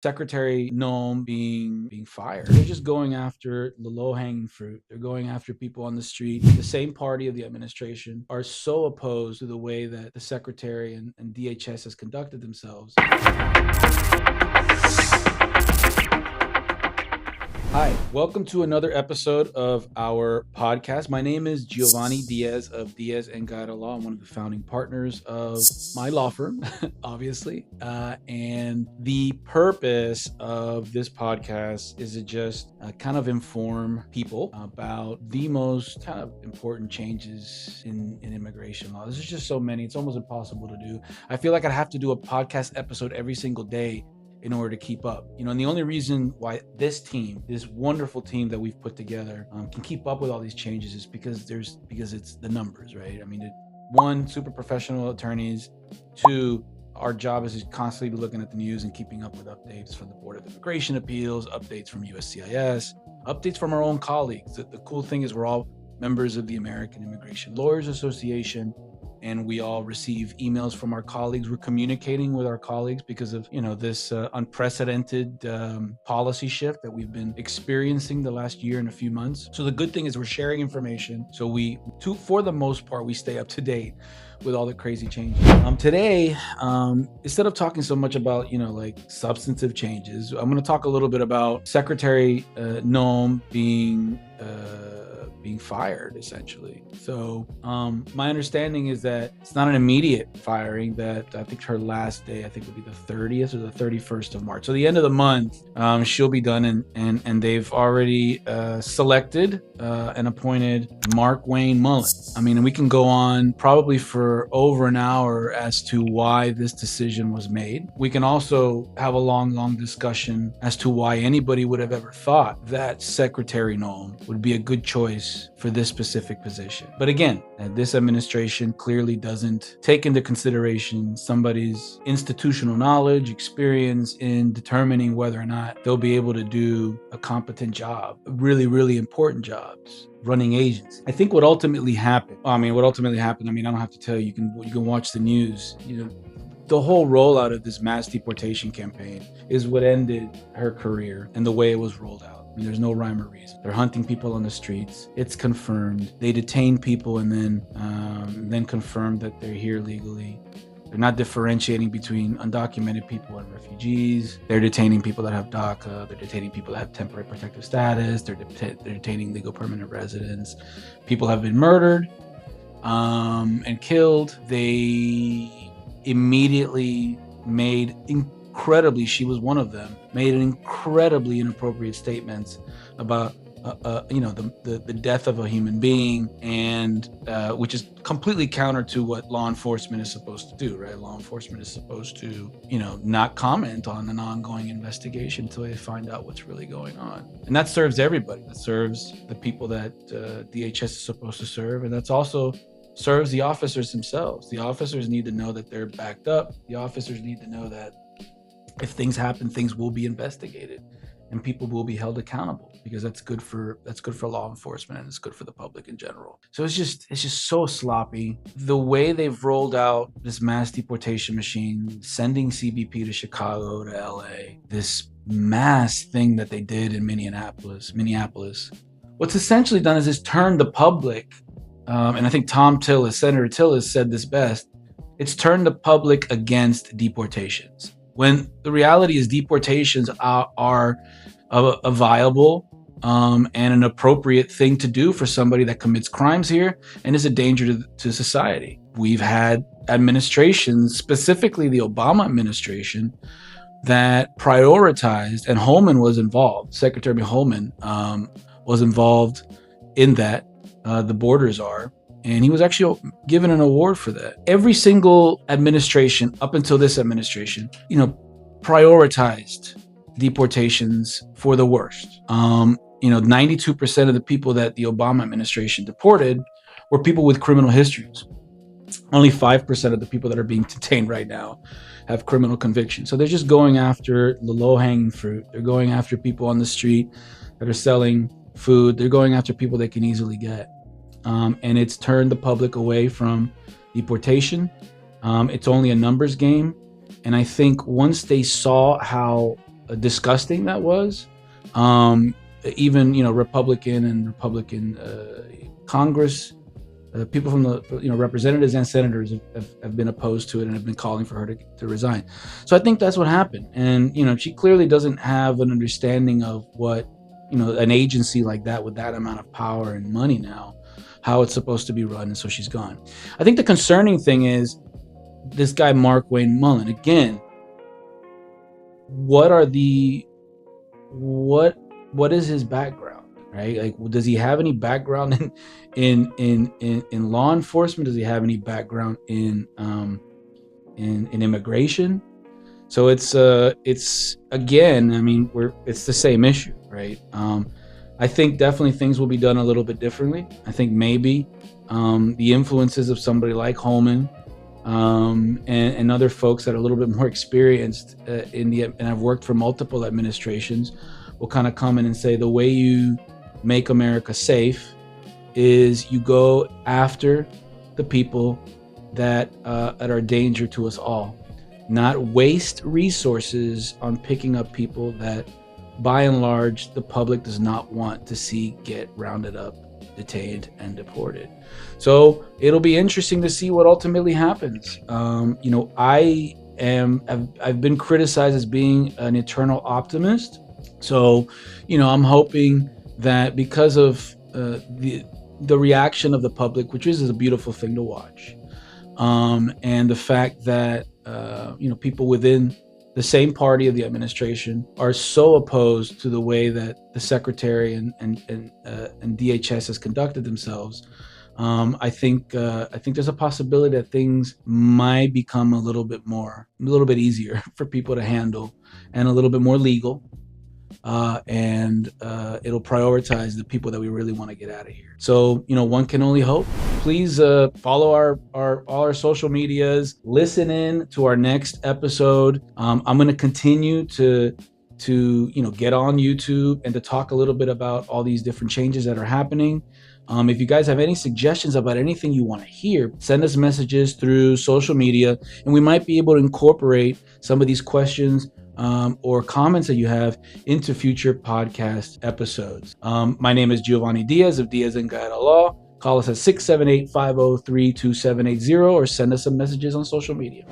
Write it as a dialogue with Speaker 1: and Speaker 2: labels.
Speaker 1: Secretary Noam being fired. They're just going after the low-hanging fruit. They're going after people on the street. The same party of the administration are so opposed to the way that the secretary and DHS has conducted themselves. Hi, welcome to another episode of our podcast. My name is Giovanni Diaz of Diaz Gaeta Law. I'm one of the founding partners of my law firm, obviously. And the purpose of this podcast is to just kind of inform people about the most kind of important changes in immigration law. There's just so many, it's almost impossible to do. I feel like I'd have to do a podcast episode every single day in order to keep up, and the only reason why this wonderful team that we've put together can keep up with all these changes is because it's the numbers, right? I mean, one, super professional attorneys. Two, our job is to constantly be looking at the news and keeping up with updates from the Board of Immigration Appeals, updates from USCIS, updates from our own colleagues. The cool thing is we're all members of the American Immigration Lawyers Association, and we all receive emails from our colleagues. We're communicating with our colleagues because of this unprecedented policy shift that we've been experiencing the last year and a few months. So the good thing is we're sharing information. So for the most part, we stay up to date with all the crazy changes. Today, instead of talking so much about substantive changes, I'm going to talk a little bit about Secretary Noam being fired, essentially. So my understanding is that it's not an immediate firing, that I think her last day, I think, will be the 30th or the 31st of March. So the end of the month, she'll be done, and they've already selected and appointed Mark Wayne Mullen. I mean, and we can go on probably for over an hour as to why this decision was made. We can also have a long discussion as to why anybody would have ever thought that Secretary Noam would be a good choice for this specific position. But again, this administration clearly doesn't take into consideration somebody's institutional knowledge, experience in determining whether or not they'll be able to do a competent job, really important jobs, running agents. I think what ultimately happened, I don't have to tell you, you can watch the news. The whole rollout of this mass deportation campaign is what ended her career and the way it was rolled out. I mean, there's no rhyme or reason. They're hunting people on the streets. It's confirmed. They detain people and then confirm that they're here legally. They're not differentiating between undocumented people and refugees. They're detaining people that have DACA. They're detaining people that have temporary protective status. They're detaining legal permanent residents. People have been murdered and killed. They immediately made she was one of them, made incredibly inappropriate statements about the death of a human being, and which is completely counter to what law enforcement is supposed to do, right? Law enforcement is supposed to not comment on an ongoing investigation until they find out what's really going on. And that serves everybody. That serves the people that DHS is supposed to serve, and that's also serves the officers themselves. The officers need to know that they're backed up. The officers need to know that if things happen, things will be investigated and people will be held accountable, because that's good for law enforcement, and it's good for the public in general. So it's just so sloppy. The way they've rolled out this mass deportation machine, sending CBP to Chicago, to LA, this mass thing that they did in Minneapolis. What's essentially done is it's turned the public, and I think Senator Tillis said this best, it's turned the public against deportations. When the reality is deportations are a viable and an appropriate thing to do for somebody that commits crimes here and is a danger to society. We've had administrations, specifically the Obama administration, that prioritized, and Holman was involved. Secretary Holman was involved in that, the borders are. And he was actually given an award for that. Every single administration up until this administration, prioritized deportations for the worst. 92% of the people that the Obama administration deported were people with criminal histories. Only 5% of the people that are being detained right now have criminal convictions. So they're just going after the low-hanging fruit. They're going after people on the street that are selling food. They're going after people they can easily get. And it's turned the public away from deportation. It's only a numbers game. And I think once they saw how disgusting that was. Even Republican Congress, people from the representatives and senators have been opposed to it and have been calling for her to resign. So I think that's what happened. And she clearly doesn't have an understanding of what an agency like that with that amount of power and money now, how it's supposed to be run. And so she's gone. I think the concerning thing is this guy Mark Wayne Mullen. Again, what is his background, right? Like, does he have any background in law enforcement? Does he have any background in immigration? So it's again, I mean, it's the same issue, right? I think definitely things will be done a little bit differently. I think maybe the influences of somebody like Holman and other folks that are a little bit more experienced and I've worked for multiple administrations will kind of come in and say the way you make America safe is you go after the people that are a danger to us all, not waste resources on picking up people that by and large the public does not want to see get rounded up, detained, and deported. So it'll be interesting to see what ultimately happens. I've been criticized as being an eternal optimist. So, I'm hoping that because of the reaction of the public, which is a beautiful thing to watch, and the fact that people within the same party of the administration are so opposed to the way that the secretary and DHS has conducted themselves, I think there's a possibility that things might become a little bit easier for people to handle and a little bit more legal. And it'll prioritize the people that we really want to get out of here. So, one can only hope. Please follow all our social medias. Listen in to our next episode. I'm going to continue to get on YouTube and to talk a little bit about all these different changes that are happening. If you guys have any suggestions about anything you want to hear, send us messages through social media, and we might be able to incorporate some of these questions or comments that you have into future podcast episodes. My name is Giovanni Diaz of Diaz Gaeta Law. Call us at 678-503-2780 or send us some messages on social media.